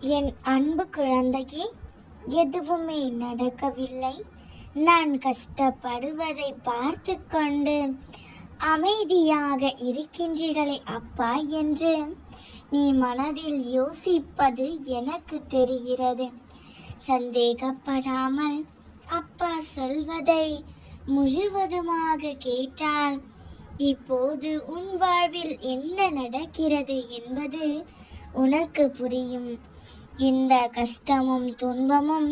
என் அன்பு குழந்தையே, எதுவுமே நடக்கவில்லை. நான் கஷ்டப்படுவதை பார்த்து கொண்டு அமைதியாக இருக்கின்றீர்களே அப்பா என்று நீ மனதில் யோசிப்பது எனக்கு தெரிகிறது. சந்தேகப்படாமல் அப்பா சொல்வதை முழுவதுமாக கேட்டால் இப்போது உன் வாழ்வில் என்ன நடக்கிறது என்பது உனக்கு புரியும். இந்த கஷ்டமும் துன்பமும்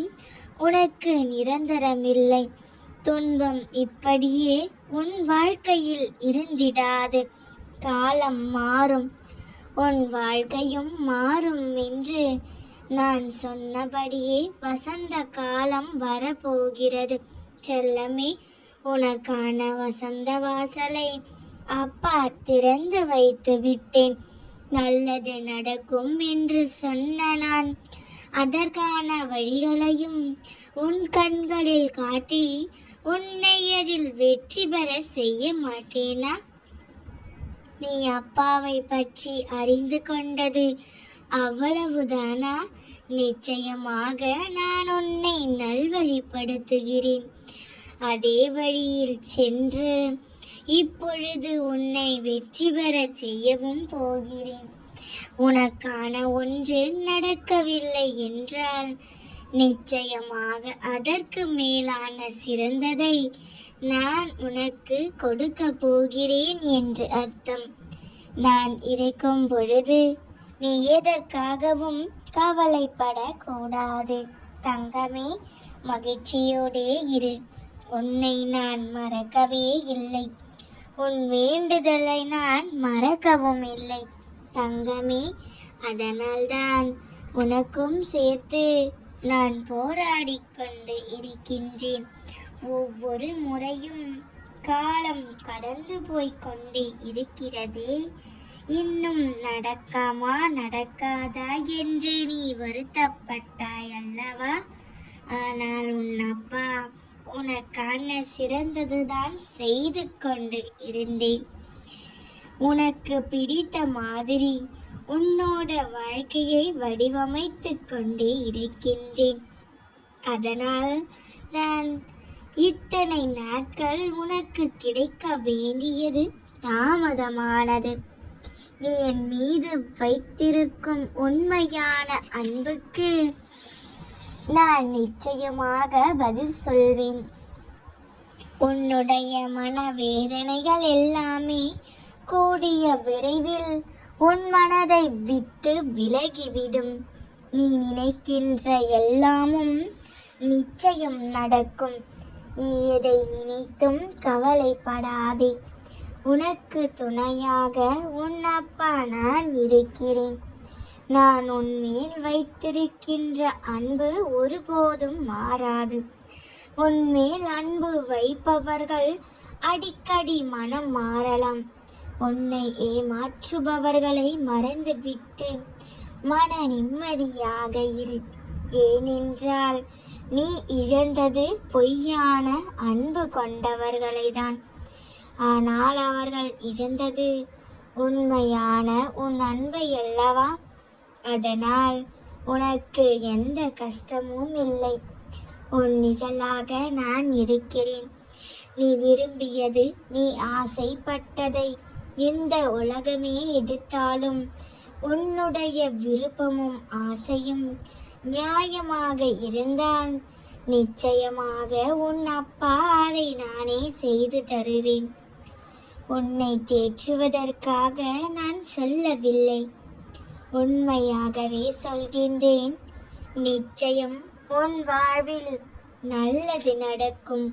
உனக்கு நிரந்தரமில்லை. துன்பம் இப்படியே உன் வாழ்க்கையில் இருந்திடாது. காலம் மாறும், உன் வாழ்க்கையும் மாறும் என்று நான் சொன்னபடியே வசந்த காலம் வரப்போகிறது. செல்லமே, உனக்கான வசந்த வாசலை அப்பா திறந்து வைத்து விட்டேன். நல்லது நடக்கும் என்று சொன்ன நான் அதற்கான வழிகளையும் உன் கண்களில் காட்டி உன்னை அதில் வெற்றி பெற செய்ய மாட்டேனா? நீ அப்பாவை பற்றி அறிந்து கொண்டது அவ்வளவுதானா? நிச்சயமாக நான் உன்னை நல்வழிப்படுத்துகிறேன். அதே வழியில் சென்று இப்பொழுது உன்னை வெற்றி பெற செய்யவும் போகிறேன். உனக்கான ஒன்று நடக்கவில்லை என்றால் நிச்சயமாக அதற்கு மேலான சிறந்ததை நான் உனக்கு கொடுக்க போகிறேன் என்று அர்த்தம். நான் இருக்கும் பொழுது நீ எதற்காகவும் கவலைப்படக்கூடாது. தங்கமே, மகிழ்ச்சியோடே இரு. உன்னை நான் மறக்கவே இல்லை. உன் வேண்டுதலை நான் மறக்கவும் இல்லை தங்கமே. அதனால்தான் உனக்கும் சேர்த்து நான் போராடி கொண்டு இருக்கின்றேன். ஒவ்வொரு முறையும் காலம் கடந்து போய்கொண்டே இருக்கிறதே, இன்னும் நடக்காதா என்று நீ வருத்தப்பட்டாய் அல்லவா? ஆனால் உன் அப்பா உனக்கான சிறந்ததுதான் செய்து கொண்டு இருந்தேன். உனக்கு பிடித்த மாதிரி உன்னோட வாழ்க்கையை வடிவமைத்து கொண்டே இருக்கின்றேன். அதனால் தான் இத்தனை நாட்கள் உனக்கு கிடைக்க வேண்டியது தாமதமானது. நீ என் மீது வைத்திருக்கும் உண்மையான அன்புக்கு நான் நிச்சயமாக பதில் சொல்வேன். உன்னுடைய மனவேதனைகள் எல்லாமே கூடிய விரைவில் உன் மனதை விட்டு விலகிவிடும். நீ நினைக்கின்ற எல்லாமும் நிச்சயம் நடக்கும். நீ எதை நினைத்தும் கவலைப்படாதே. உனக்கு துணையாக உன் அப்பா நான் இருக்கிறேன். நான் உன்மேல் வைத்திருக்கின்ற அன்பு ஒருபோதும் மாறாது. உன்மேல் அன்பு வைப்பவர்கள் அடிக்கடி மனம் மாறலாம். உன்னை ஏமாற்றுபவர்களை மறந்துவிட்டு மன நிம்மதியாக இரு. ஏனென்றால் நீ இழந்தது பொய்யான அன்பு கொண்டவர்களைதான். ஆனால் அவர்கள் இழந்தது உண்மையான உன் அன்பை அல்லவா? அதனால் உனக்கு எந்த கஷ்டமும் இல்லை. உன் நிழலாக நான் இருக்கிறேன். நீ விரும்பியது, நீ ஆசைப்பட்டதை இந்த உலகமே எதிர்த்தாலும் உன்னுடைய விருப்பமும் ஆசையும் நியாயமாக இருந்தால் நிச்சயமாக உன் அப்பா அதை நானே செய்து தருவேன். உன்னை தேற்றுவதற்காக நான் சொல்லவில்லை, உண்மையாகவே சொல்கின்றேன். நிச்சயம் உன் வாழ்வில் நல்லது நடக்கும்.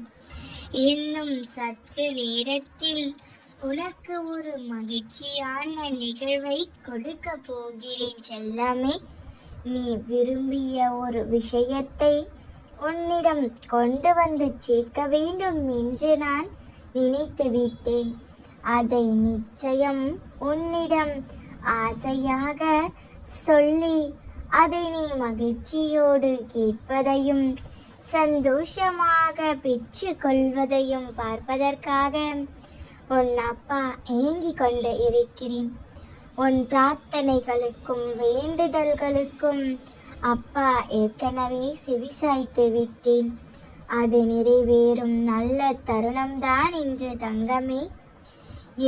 இன்னும் சற்று நேரத்தில் உனக்கு ஒரு மகிழ்ச்சியான நிகழ்வை கொடுக்க போகிறேன் செல்லமே. நீ விரும்பிய ஒரு விஷயத்தை உன்னிடம் கொண்டு வந்து சேர்க்க வேண்டும் என்று நான் நினைத்து விட்டேன். அதை நிச்சயம் உன்னிடம் ஆசையாக சொல்லி அதை நீ மகிழ்ச்சியோடு கேட்பதையும் சந்தோஷமாக பெற்று கொள்வதையும் பார்ப்பதற்காக உன் அப்பா ஏங்கிக் கொண்டு இருக்கிறேன். உன் பிரார்த்தனைகளுக்கும் வேண்டுதல்களுக்கும் அப்பா, ஏற்கனவே செவிசாய்த்து விட்டேன். அது நிறைவேறும் நல்ல தருணம்தான் இன்று தங்கமே.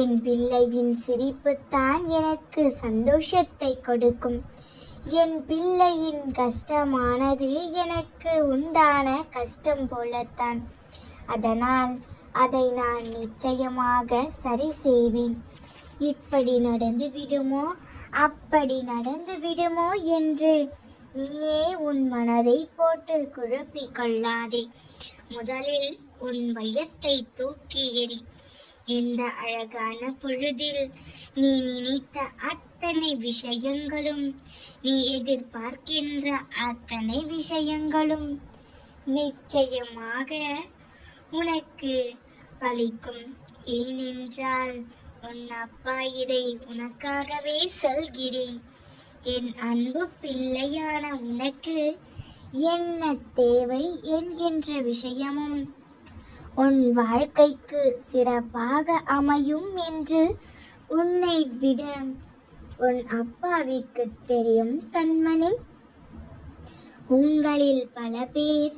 என் பிள்ளையின் சிரிப்புத்தான் எனக்கு சந்தோஷத்தை கொடுக்கும். என் பிள்ளையின் கஷ்டமானது எனக்கு உண்டான கஷ்டம் போலத்தான். அதனால் அதை நான் நிச்சயமாக சரி செய்வேன். இப்படி நடந்து விடுமோ அப்படி நடந்து விடுமோ என்று நீயே உன் மனதை போட்டு குழப்பிக் கொள்ளாதே. முதலில் உன் வையத்தை தூக்கி எறி. இந்த அழகான பொழுதில் நீ நினைத்த அத்தனை விஷயங்களும், நீ எதிர்பார்க்கின்ற அத்தனை விஷயங்களும் நிச்சயமாக உனக்கு பலிக்கும். ஏனென்றால் உன் அப்பா இதை உனக்காகவே சொல்கிறேன். என் அன்பு பிள்ளையான உனக்கு என்ன தேவை என்கின்ற விஷயமும் உன் வாழ்க்கைக்கு சிறப்பாக அமையும் என்று உன்னை விட உன் அப்பாவிற்கு தெரியும் கண்மணி. உங்களில் பல பேர்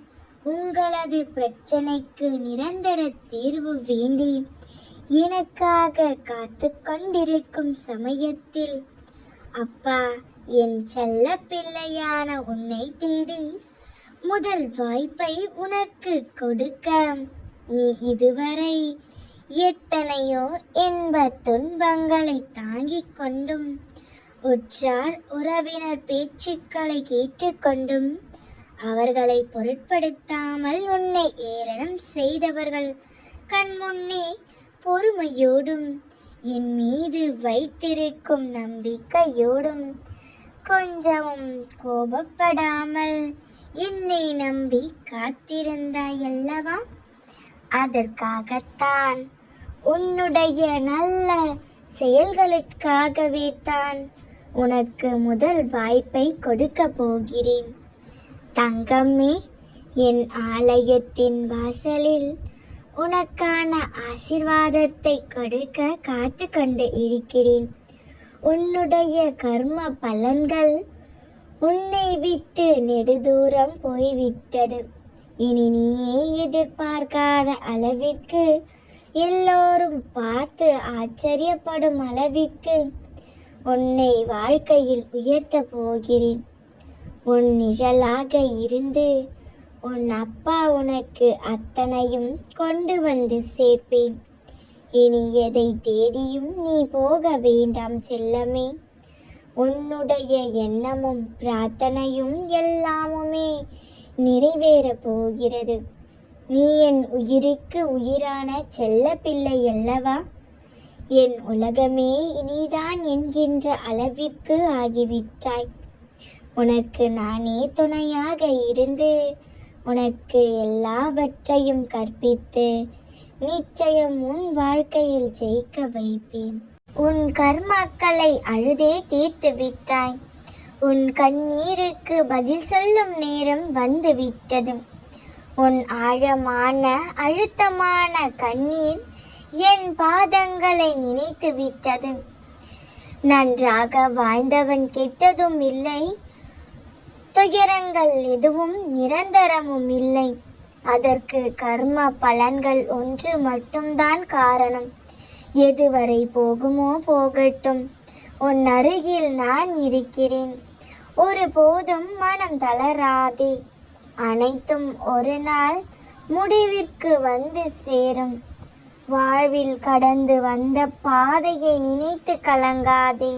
உங்களது பிரச்சனைக்கு நிரந்தர தீர்வு வேண்டி எனக்காக காத்து கொண்டிருக்கும் சமயத்தில் அப்பா என் செல்ல பிள்ளையான உன்னை தேடி முதல் வாய்ப்பை உனக்கு கொடுக்க நீ இதுவரை எத்தனையோ இன்ப துன்பங்களை தாங்கிக் கொண்டும் உற்றார் உறவினர் பேச்சுக்களை கேட்டுக்கொண்டும் அவர்களை பொருட்படுத்தாமல் உன்னை ஏளனம் செய்தவர்கள் கண்முன்னே பொறுமையோடும் என் மீது வைத்திருக்கும் நம்பிக்கையோடும் கொஞ்சமும் கோபப்படாமல் என்னை நம்பி காத்திருந்தாயல்லவா? அதற்காகத்தான், உன்னுடைய நல்ல செயல்களுக்காகவே தான் உனக்கு முதல் வாய்ப்பை கொடுக்க போகிறேன் தங்கமே. என் ஆலயத்தின் வாசலில் உனக்கான ஆசீர்வாதத்தை கொடுக்க காத்து கொண்டு இருக்கிறேன். உன்னுடைய கர்ம பலன்கள் உன்னை விட்டு நெடுதூரம் போய்விட்டது. இனி நீயே எதிர்பார்க்காத அளவிற்கு, எல்லோரும் பார்த்து ஆச்சரியப்படும் அளவிற்கு உன்னை வாழ்க்கையில் உயர்த்த போகிறேன். உன் நிழலாக இருந்து உன் அப்பா உனக்கு அத்தனையும் கொண்டு வந்து சேர்ப்பேன். இனி எதை தேடியும் நீ போக வேண்டாம் செல்லமே. உன்னுடைய எண்ணமும் பிரார்த்தனையும் எல்லாமுமே நிறைவேற போகிறது. நீ என் உயிருக்கு உயிரான செல்ல பிள்ளை அல்லவா? என் உலகமே நீதான் என்கின்ற அளவிற்கு ஆகிவிட்டாய். உனக்கு நானே துணையாக இருந்து உனக்கு எல்லாவற்றையும் கற்பித்து நிச்சயம் உன் வாழ்க்கையில் ஜெயிக்க வைப்பேன். உன் கர்மாக்களை அழுதே தீர்த்து விட்டாய். உன் கண்ணீருக்கு பதில் சொல்லும் நேரம் வந்து விட்டது. உன் ஆழமான அழுத்தமான கண்ணீர் என் பாதங்களை நினைத்து விட்டது. நன்றாக வாழ்ந்தவன் கெட்டதும் இல்லை, துயரங்கள் எதுவும் நிரந்தரமும் இல்லை. அதற்கு கர்ம பலன்கள் ஒன்று மட்டும்தான் காரணம். எதுவரை போகுமோ போகட்டும், உன் அருகில் நான் இருக்கிறேன். ஒருபோதும் மனம் தளராதே. அனைத்தும் ஒரு நாள் முடிவிற்கு வந்து சேரும். வாழ்வில் கடந்து வந்த பாதையை நினைத்து கலங்காதே.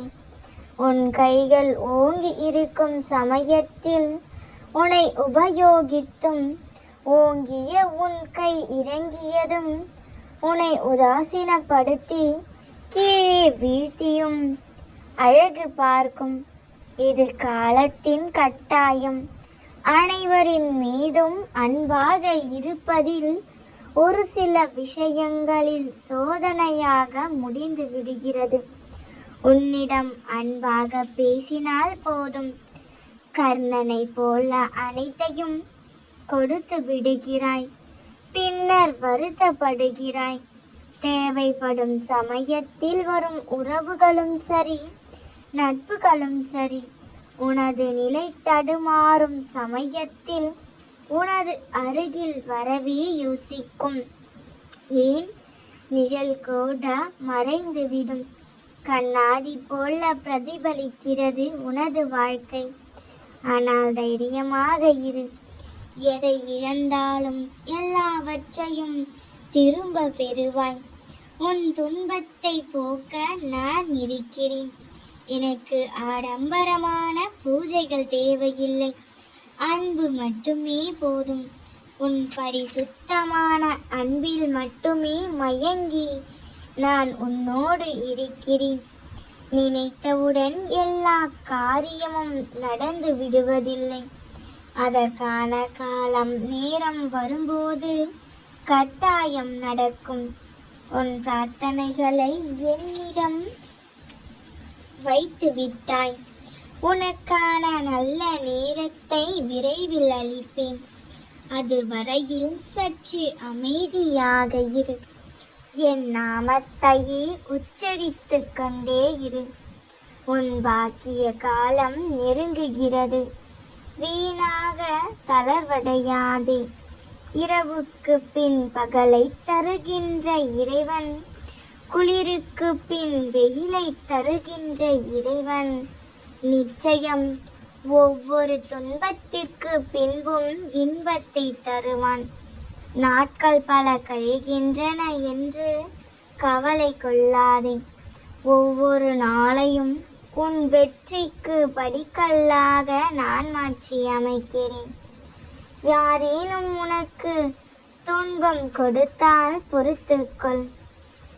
உன் கைகள் ஓங்கி இருக்கும் சமயத்தில் உன்னை உபயோகித்தும், ஓங்கிய உன் கை இறங்கியதும் உன்னை உதாசீனப்படுத்தி கீழே வீழ்த்தியும் அழகு பார்க்கும். இது காலத்தின் கட்டாயம். அனைவரின் மீதும் அன்பாக இருப்பதில் ஒரு சில விஷயங்களில் சோதனையாக முடிந்து விடுகிறது. உன்னிடம் அன்பாக பேசினால் போதும், கர்ணனை போல அனைத்தையும் கொடுத்து விடுகிறாய். பின்னர் வருத்தப்படுகிறாய். தேவைப்படும் சமயத்தில் வரும் உறவுகளும் சரி, நட்புகளும் சரி, உனது நிலை தடுமாறும் சமயத்தில் உனது அருகில் வரவே யோசிக்கும். ஏன் நிழல் கூட மறைந்துவிடும். கண்ணாடி போல பிரதிபலிக்கிறது உனது வாழ்க்கை. ஆனால் தைரியமாக இரு. எதை இழந்தாலும் எல்லாவற்றையும் திரும்ப பெறுவாய். உன் துன்பத்தை போக்க நான் இருக்கிறேன். எனக்கு ஆடம்பரமான பூஜைகள் தேவையில்லை. அன்பு மட்டுமே போதும். உன் பரிசுத்தமான அன்பில் மட்டுமே மயங்கி நான் உன்னோடு இருக்கிறேன். நினைத்தவுடன் எல்லா காரியமும் நடந்து விடுவதில்லை. அதற்கான காலம் நேரம் வரும்போது கட்டாயம் நடக்கும். உன் பிரார்த்தனைகளை என்னிடம் வைத்து விட்டாய். உனக்கான நல்ல நேரத்தை விரைவில் அளிப்பேன். அது வரையில் சற்று அமைதியாக இரு. என் நாமத்தையே உச்சரித்து கொண்டே இரு. உன் பாக்கிய காலம் நெருங்குகிறது. வீணாக தளர்வடையாதே. இரவுக்கு பின் பகலை தருகின்ற இறைவன், குளிருக்கு பின் வெயிலை தருகின்ற இறைவன் நிச்சயம் ஒவ்வொரு துன்பத்திற்கு பின்பும் இன்பத்தை தருவான். நாட்கள் பல கழிகின்றன என்று கவலை கொள்ளாதே. ஒவ்வொரு நாளையும் உன் வெற்றிக்கு படிக்கல்லாக நான் மாற்றி அமைக்கிறேன். யாரேனும் உனக்கு துன்பம் கொடுத்தால் பொறுத்துக்கொள்.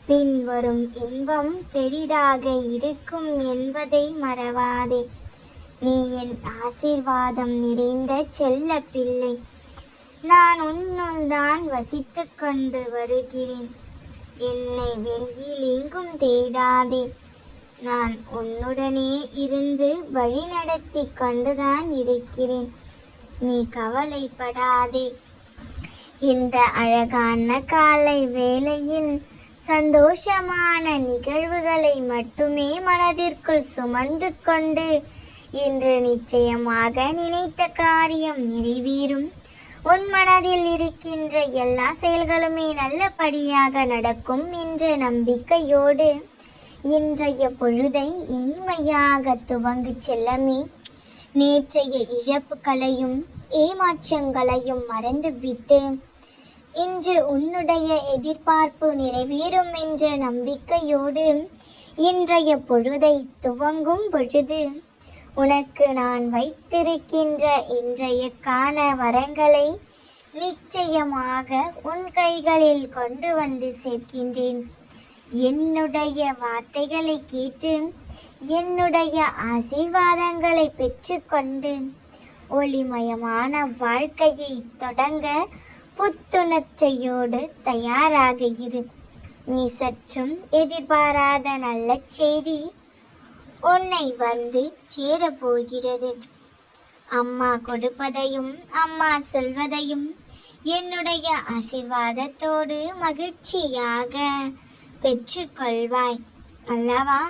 பின்வரும் இன்பம் பெரிதாக இருக்கும் என்பதை மறவாதே. நீ என் ஆசீர்வாதம் நிறைந்த செல்ல பிள்ளை. நான் உன்னுள் தான் வசித்து கொண்டு வருகிறேன். என்னை வெளியில் எங்கும் தேடாதே. நான் உன்னுடனே இருந்து வழி நடத்தி கொண்டுதான் இருக்கிறேன். நீ கவலைப்படாதே. இந்த அழகான காலை வேளையில் சந்தோஷமான நிகழ்வுகளை மட்டுமே மனதிற்குள் சுமந்து கொண்டு இன்று நிச்சயமாக நினைத்த காரியம் நிறைவேறும். உன் மனதில் இருக்கின்ற எல்லா செயல்களுமே நல்லபடியாக நடக்கும் என்ற நம்பிக்கையோடு இன்றைய பொழுதை இனிமையாக துவங்கு செல்லமே. நேற்றைய இழப்புகளையும் ஏமாற்றங்களையும் மறந்துவிட்டு இன்று உன்னுடைய எதிர்பார்ப்பு நிறைவேறும் என்ற நம்பிக்கையோடு இன்றைய பொழுதை துவங்கும் பொழுது உனக்கு நான் வைத்திருக்கின்ற இன்றைய காண வரங்களை நிச்சயமாக உன் கைகளில் கொண்டு வந்து சேர்க்கின்றேன். என்னுடைய வார்த்தைகளை கேட்டு என்னுடைய ஆசீர்வாதங்களை பெற்றுக்கொண்டு ஒளிமயமான வாழ்க்கையை தொடங்க புத்துணர்ச்சியோடு தயாராக இரு. நீ சற்றும் எதிர்பாராத நல்ல செய்தி உன்னை வந்து சேரப்போகிறது. அம்மா கொடுப்பதையும் அம்மா சொல்வதையும் என்னுடைய ஆசீர்வாதத்தோடு மகிழ்ச்சியாக பெற்றுக்கொள்வாய் அல்லவா.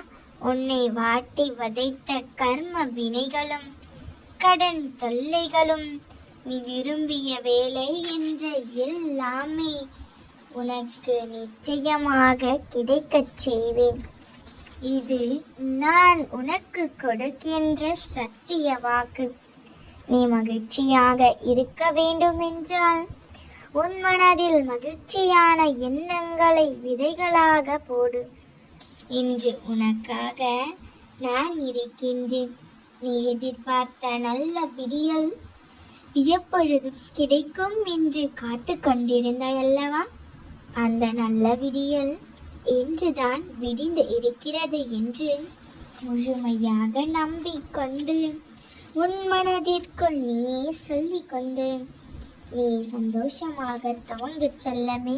உன்னை வாட்டி வதைத்த கர்ம வினைகளும் கடன் தொல்லைகளும் நீ விரும்பிய வேலை என்ற எல்லாமே உனக்கு நிச்சயமாக கிடைக்கச் செய்வேன். இது நான் உனக்கு கொடுக்கின்ற சத்திய வாக்கு. நீ மகிழ்ச்சியாக இருக்க வேண்டும் என்றால் உன் மனதில் மகிழ்ச்சியான எண்ணங்களை விதைகளாக போடு. இன்று உனக்காக நான் இருக்கின்றேன். நீ எதிர்பார்த்த நல்ல விடியல் எப்பொழுது கிடைக்கும் என்று காத்து கொண்டிருந்தாய் அல்லவா. அந்த நல்ல விடியல் இன்றுதான் விடிந்து இருக்கிறது என்று முழுமையாக நம்பிக்கொண்டு உன் மனதிற்குள் நீயே சொல்லிக்கொண்டு நீ சந்தோஷமாக துவங்கு செல்லமே.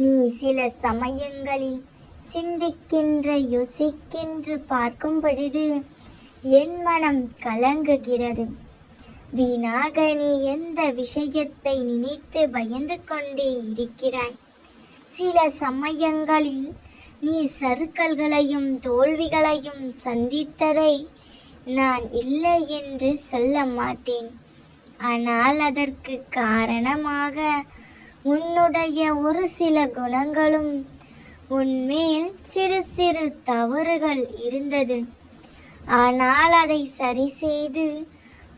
நீ சில சமயங்களில் சிந்திக்கின்ற யோசிக்கின்ற பார்க்கும் பொழுது என் மனம் கலங்குகிறது. வீணாக நீ எந்த விஷயத்தை நினைத்து பயந்து கொண்டே இருக்கிறாய். சில சமயங்களில் நீ சறுக்கல்களையும் தோல்விகளையும் சந்தித்ததை நான் இல்லை என்று சொல்ல மாட்டேன். ஆனால் அதற்கு காரணமாக உன்னுடைய ஒரு சில குணங்களும் உன்மேல் சிறு சிறு தவறுகள் இருந்தது. ஆனால் அதை சரி செய்து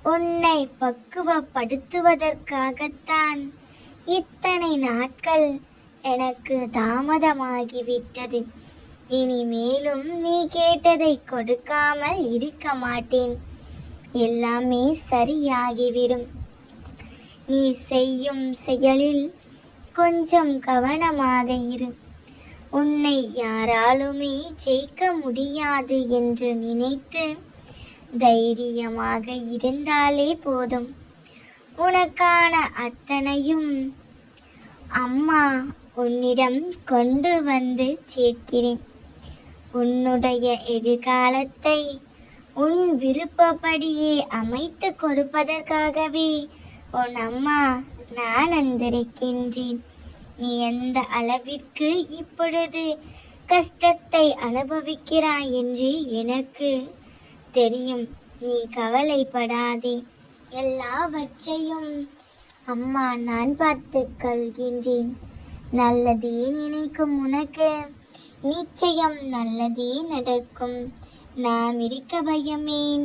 உன்னை பக்குவப்படுத்துவதற்காகத்தான் இத்தனை நாட்கள் எனக்கு தாமதமாகிவிட்டது. இனிமேலும் நீ கேட்டதை கொடுக்காமல் இருக்க மாட்டேன். எல்லாமே சரியாகிவிடும். நீ செய்யும் செயலில் கொஞ்சம் கவனமாக இரு. உன்னை யாராலுமே ஜெயிக்க முடியாது என்று நினைத்து தைரியமாக இருந்தாலே போதும். உனக்கான அத்தனையும் அம்மா உன்னிடம் கொண்டு வந்து சேர்க்கிறேன். உன்னுடைய எதிர்காலத்தை உன் விருப்பப்படியே அமைத்து கொடுப்பதற்காகவே உன் அம்மா நான் வந்திருக்கின்றேன். நீ எந்த அளவிற்கு இப்பொழுது கஷ்டத்தை அனுபவிக்கிறாய் என்று எனக்கு தெரியும். நீ கவலைப்படாதே. எல்லாவற்றையும் அம்மா நான் பார்த்துக் கொள்கின்றேன். நல்லதே நினைக்கும் உனக்கு நிச்சயம் நல்லதே நடக்கும். நாம் இருக்க பயமேன்?